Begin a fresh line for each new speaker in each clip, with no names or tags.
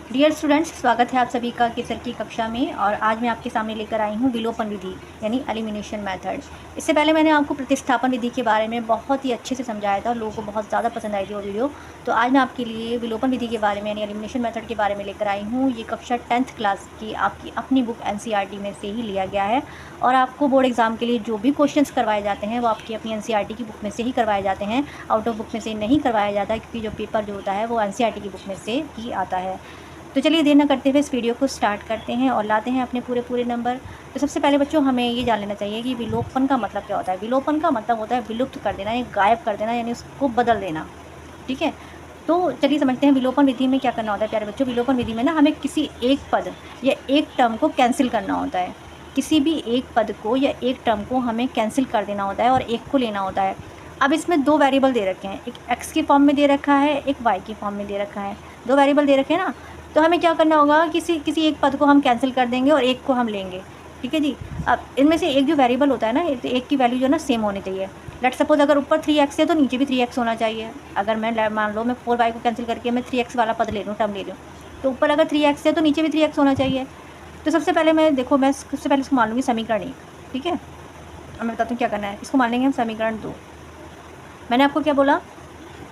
Dear students, स्वागत है आप सभी का केसर की कक्षा में। और आज मैं आपके सामने लेकर आई हूँ विलोपन विधि यानी एलिमिनेशन मेथड। इससे पहले मैंने आपको प्रतिस्थापन विधि के बारे में बहुत ही अच्छे से समझाया था और लोगों को बहुत ज़्यादा पसंद आई थी वो वीडियो। तो आज मैं आपके लिए विलोपन विधि के बारे में यानी एलिमिनेशन मेथड के बारे में लेकर आई हूँ। ये कक्षा 10th क्लास की आपकी अपनी बुक NCERT में से ही लिया गया है और आपको बोर्ड एग्जाम के लिए जो भी क्वेश्चंस करवाए जाते हैं वो आपकी अपनी NCERT की बुक में से ही करवाए जाते हैं। आउट ऑफ बुक में से नहीं करवाया जाता है, क्योंकि जो पेपर जो होता है वो NCERT की बुक में से ही आता है। तो चलिए देर न करते हुए इस वीडियो को स्टार्ट करते हैं और लाते हैं अपने पूरे नंबर। तो सबसे पहले बच्चों हमें ये जान लेना चाहिए कि विलोपन का मतलब क्या होता है। विलोपन का मतलब होता है विलुप्त कर देना या गायब कर देना, यानी उसको बदल देना। ठीक है, तो चलिए समझते हैं विलोपन विधि में क्या करना होता है। प्यारे बच्चों, विलोपन विधि में ना हमें किसी एक पद या एक टर्म को कैंसिल करना होता है। किसी भी एक पद को या एक टर्म को हमें कैंसिल कर देना होता है और एक को लेना होता है। अब इसमें दो वेरिएबल दे रखे हैं, एक x के फॉर्म में दे रखा है, एक y के फॉर्म में दे रखा है। दो वेरिएबल दे रखे हैं ना, तो हमें क्या करना होगा, किसी एक पद को हम कैंसिल कर देंगे और एक को हम लेंगे। ठीक है जी। अब इनमें से एक जो वेरिएबल होता है ना, एक की वैल्यू जो ना सेम होनी चाहिए। लेट सपोज अगर ऊपर 3x है तो नीचे भी 3x होना चाहिए। अगर मैं मान लो मैं 4y को कैंसिल करके मैं 3x वाला पद ले लूँ, टर्म ले लूँ, तो ऊपर अगर 3x है तो नीचे भी 3x होना चाहिए। तो सबसे पहले मैं सबसे पहले इसको मान लूँगी समीकरण 1। ठीक है, अब मैं बताती हूँ क्या करना है। इसको मान लेंगे हम समीकरण 2। मैंने आपको क्या बोला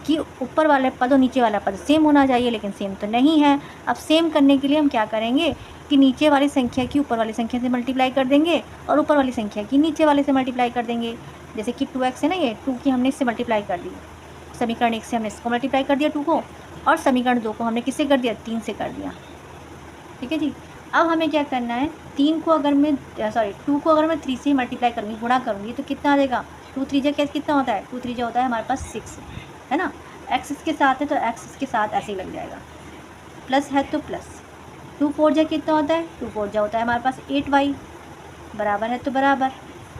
कि ऊपर वाले पद और नीचे वाला पद सेम होना चाहिए, लेकिन सेम तो नहीं है। अब सेम करने के लिए हम क्या करेंगे कि नीचे वाली संख्या की ऊपर वाली संख्या से मल्टीप्लाई कर देंगे और ऊपर वाली संख्या की नीचे वाले से मल्टीप्लाई कर देंगे। जैसे कि 2x है ना, ये 2 की हमने इससे मल्टीप्लाई कर दी। समीकरण 1 से हमने इसको मल्टीप्लाई कर दिया 2 को, और समीकरण 2 को हमने किससे कर दिया, 3 से कर दिया। ठीक है जी। अब हमें क्या करना है, 2 को अगर मैं 3 से मल्टीप्लाई करूँगी, गुणा करूँगी, तो कितना आ जाएगा, 2 3 कितना होता है, 2 3 होता है हमारे पास 6, है ना। x इसके साथ है तो x इसके साथ ऐसे ही लग जाएगा, प्लस है तो प्लस। 2 4 कितना होता है, 2 4 होता है हमारे पास 8y, बराबर है तो बराबर।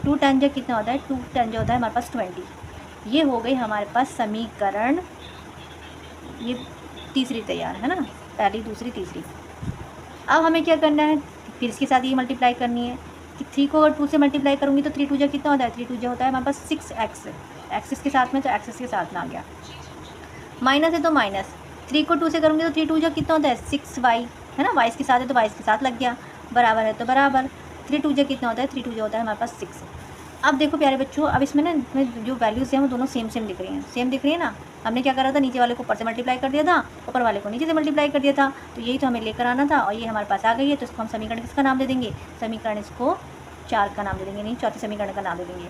2 10 कितना होता है, 2 10 होता है हमारे पास 20। ये हो गई हमारे पास समीकरण, ये तीसरी तैयार है ना, पहली दूसरी तीसरी। अब हमें क्या करना है, फिर इसके साथ ये मल्टीप्लाई करनी है कि 3 को अगर 2 से मल्टीप्लाई करूँगी तो 3 2 कितना होता है, 3 2 होता है हमारे पास 6x। x इसके साथ में तो x इसके साथ में आ गया, माइनस है तो माइनस। 3 को 2 से करूँगी तो 3 2 कितना होता है, 6y, है ना। y इसके साथ है तो y इसके साथ लग गया, बराबर है तो बराबर। 3 2 कितना होता है, 3 2 होता है हमारे पास 6। अब देखो प्यारे बच्चों, अब इसमें ना जो वैल्यूज़ हैं वो दोनों सेम दिख रही हैं, सेम दिख रही है ना। हमने क्या करा था, नीचे वाले को ऊपर से मल्टीप्लाई कर दिया था, ऊपर वाले को नीचे से मल्टीप्लाई कर दिया था। तो यही तो हमें लेकर आना था और ये हमारे पास आ गई है। तो इसको हम समीकरण किसका नाम दे देंगे, समीकरण इसको 4 का नाम दे देंगे, नहीं चौथे समीकरण का नाम दे देंगे।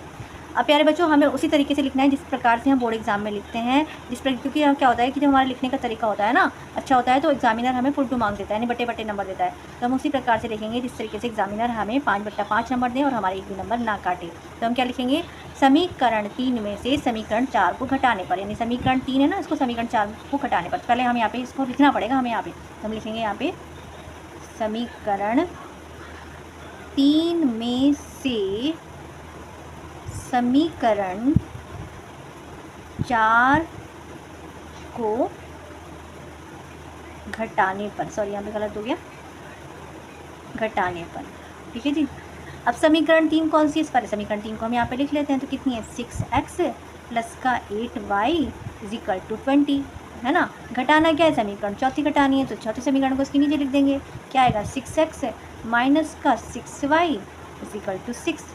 अब प्यारे बच्चों, हमें उसी तरीके से लिखना है जिस प्रकार से हम बोर्ड एग्जाम में लिखते हैं, क्योंकि क्या होता है कि जब हमारा लिखने का तरीका होता है ना अच्छा होता है तो एग्जामिनर हमें फुल टू मार्क्स देता है, यानी बटे नंबर देता है। तो हम उसी प्रकार से लिखेंगे जिस तरीके से एग्जामिनर हमें 5/5 नंबर दें और हमारे एक भी नंबर ना काटे। तो हम क्या लिखेंगे, समीकरण 3 में से समीकरण 4 को घटाने पर, यानी समीकरण 3 है ना, इसको समीकरण 4 को घटाने पर। पहले हम यहाँ पे इसको लिखना पड़ेगा हमें, यहाँ पे हम लिखेंगे यहाँ पे समीकरण 3 में से समीकरण 4 को घटाने पर, सॉरी यहाँ पे गलत हो गया, घटाने पर। ठीक है जी। अब समीकरण 3 कौन सी है, इस पर समीकरण 3 को हम यहाँ पे लिख लेते हैं। तो कितनी है, 6x प्लस का 8y इजिकल टू 20, है ना। घटाना क्या है, समीकरण चौथी घटानी है, तो चौथे समीकरण को इसके नीचे लिख देंगे। क्या आएगा, 6x माइनस का 6y इजिकल टू 6।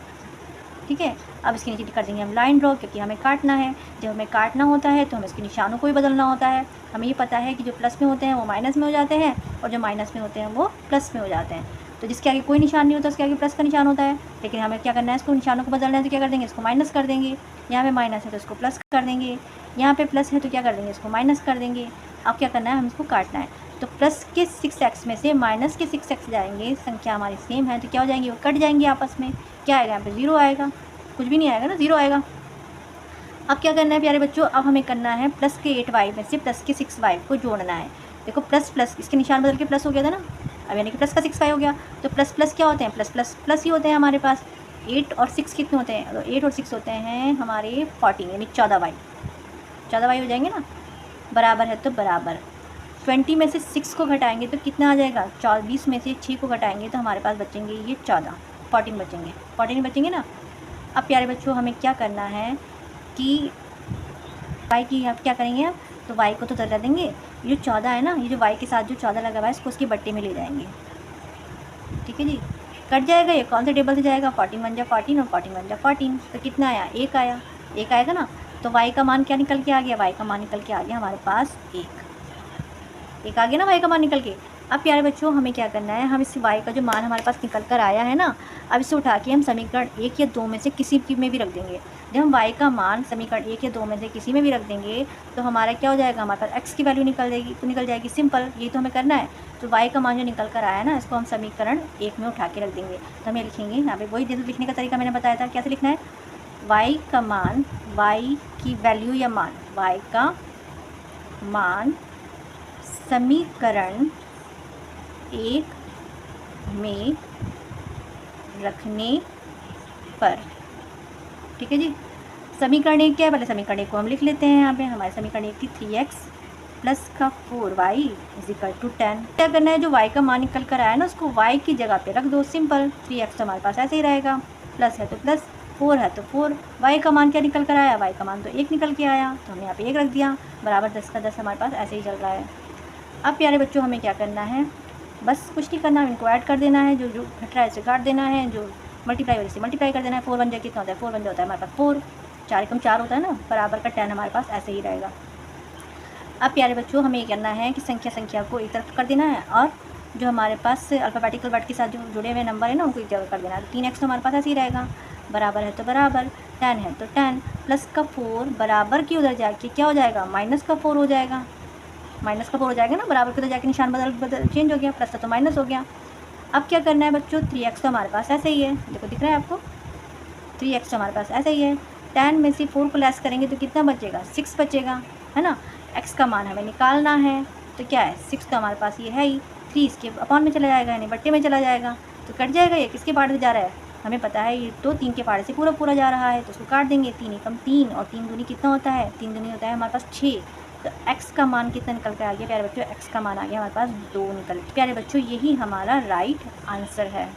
ठीक है, अब इसके नीचे कर देंगे हम लाइन ड्रॉ, क्योंकि हमें काटना है। जब हमें काटना होता है तो हमें इसके निशानों को भी बदलना होता है। हमें ये पता है कि जो प्लस में होते हैं वो माइनस में हो जाते हैं और जो माइनस में होते हैं वो प्लस में हो जाते हैं। तो जिसके आगे कोई निशान नहीं होता उसके आगे प्लस का निशान होता है, लेकिन हमें क्या करना है, इसको निशानों को बदलना है। तो क्या कर देंगे, इसको माइनस कर देंगे। यहाँ पे माइनस है तो इसको प्लस कर देंगे, यहाँ पे प्लस है तो क्या कर देंगे, इसको माइनस कर देंगे। अब क्या करना है, हम इसको काटना है। तो प्लस के 6x में से माइनस के 6x जाएंगे, संख्या हमारी सेम है तो क्या हो जाएंगे, वो कट जाएंगे आपस में। क्या आएगा, यहाँ पे 0 आएगा, कुछ भी नहीं आएगा ना, 0 आएगा। अब क्या करना है प्यारे बच्चों, अब हमें करना है प्लस के 8y में से प्लस के 6y को जोड़ना है। देखो प्लस प्लस इसके निशान बदल के प्लस हो गया था ना, अब यानी कि प्लस का 6y हो गया। तो प्लस प्लस क्या होते हैं, प्लस प्लस प्लस ही होते हैं हमारे पास। 8 और 6 कितने होते हैं, तो 8 और 6 होते हैं हमारे 14, यानी 14y हो जाएंगे ना, बराबर है तो बराबर। 20 में से 6 को घटाएंगे तो कितना आ जाएगा, 20 में से 6 को घटाएंगे तो हमारे पास बचेंगे ये 14, 14 बचेंगे ना। अब प्यारे बच्चों, हमें क्या करना है कि y की आप क्या करेंगे, तो y को तो उधर रख देंगे, ये जो 14 है ना, ये जो y के साथ जो 14 लगा हुआ है इसको उसके बट्टे में ले जाएंगे। ठीक है जी, कट जाएगा, ये कौन से टेबल से जाएगा, 14 1 जा 14 और 14 1 जा 14, तो कितना आया, 1 आया, 1 आएगा ना। तो y का मान क्या निकल के आ गया, y का मान निकल के आ गया हमारे पास 1 आ गया ना y का मान निकल के। अब प्यारे बच्चों हमें क्या करना है, हम इस y का जो मान हमारे पास निकल कर आया है ना, अब इसे उठा के हम समीकरण 1 या 2 में से किसी में भी रख देंगे। जब हम y का मान समीकरण 1 या 2 में से किसी में भी रख देंगे तो हमारा क्या हो जाएगा, हमारे पास x की वैल्यू निकल जाएगी, सिंपल, ये तो हमें करना है। तो y का मान जो निकल कर आया है ना, इसको हम समीकरण 1 में उठा के रख देंगे। तो हमें लिखेंगे यहाँ पे वही लिखने का तरीका मैंने बताया था, कैसे लिखना है, y का मान, y की वैल्यू या मान, y का मान समीकरण 1 में रखने पर। ठीक है जी, समीकरण 1 क्या है, पहले समीकरण 1 को हम लिख लेते हैं। यहाँ पे हमारे समीकरण 1 थी 3x प्लस का 4y इज इक्वल टू 10। क्या करना है, जो y का मान निकल कर आया ना उसको y की जगह पे रख दो, सिंपल। 3x तो हमारे पास ऐसे ही रहेगा, प्लस है तो प्लस, 4 है तो 4, y का मान क्या निकल कर आया, y का मान तो 1 निकल के आया, तो हमने यहाँ पे 1 रख दिया, बराबर 10 का 10 हमारे पास ऐसे ही चल रहा है। अब प्यारे बच्चों हमें क्या करना है, बस कुछ नहीं करना, इनको ऐड कर देना है, जो जो घट रहा है इसे काट देना है, जो मल्टीप्लाई हो इसे मल्टीप्लाई कर देना है। 4 1 जा कितना होता है, 4 1 जा होता है हमारे पास 4, 4 एकम 4 होता है ना, बराबर का 10 हमारे पास ऐसे ही रहेगा। अब प्यारे बच्चों हमें ये करना है कि संख्या को एक तरफ कर देना है और जो हमारे पास अल्फ़ाबेटिकल वर्ड के साथ जो जुड़े हुए नंबर है ना उनको एक जगह कर देना है। 3x तो हमारे पास ऐसे ही रहेगा, बराबर है तो बराबर, 10 है तो 10, प्लस का 4 बराबर की उधर जाके क्या हो जाएगा, माइनस का 4 हो जाएगा, माइनस का 4 हो जाएगा ना, बराबर के उधर जाके निशान बदल चेंज हो गया, प्लस तो माइनस हो गया। अब क्या करना है बच्चों, 3x तो हमारे पास ऐसे ही है, देखो दिख रहा है आपको, 3x तो हमारे पास ऐसे ही है, 10 में से 4 को लेस करेंगे तो कितना बचेगा, 6 बचेगा, है ना। x का मान हमें निकालना है, तो क्या है, 6 तो हमारे पास ये है ही, 3 इसके अपॉन में चला जाएगा यानी बट्टे में चला जाएगा, तो कट जाएगा। ये किसके पार्ट से जा रहा है, हमें पता है ये तो 3 के पार्ट से पूरा जा रहा है, तो उसको काट देंगे। 3 एकम 3 और 3 दूनी कितना होता है, 3 दूनी होता है हमारे पास 6, तो x का मान कितना निकल के आ गया प्यारे बच्चों, x का मान आ गया हमारे पास 2 निकल के। प्यारे बच्चों यही हमारा राइट आंसर है।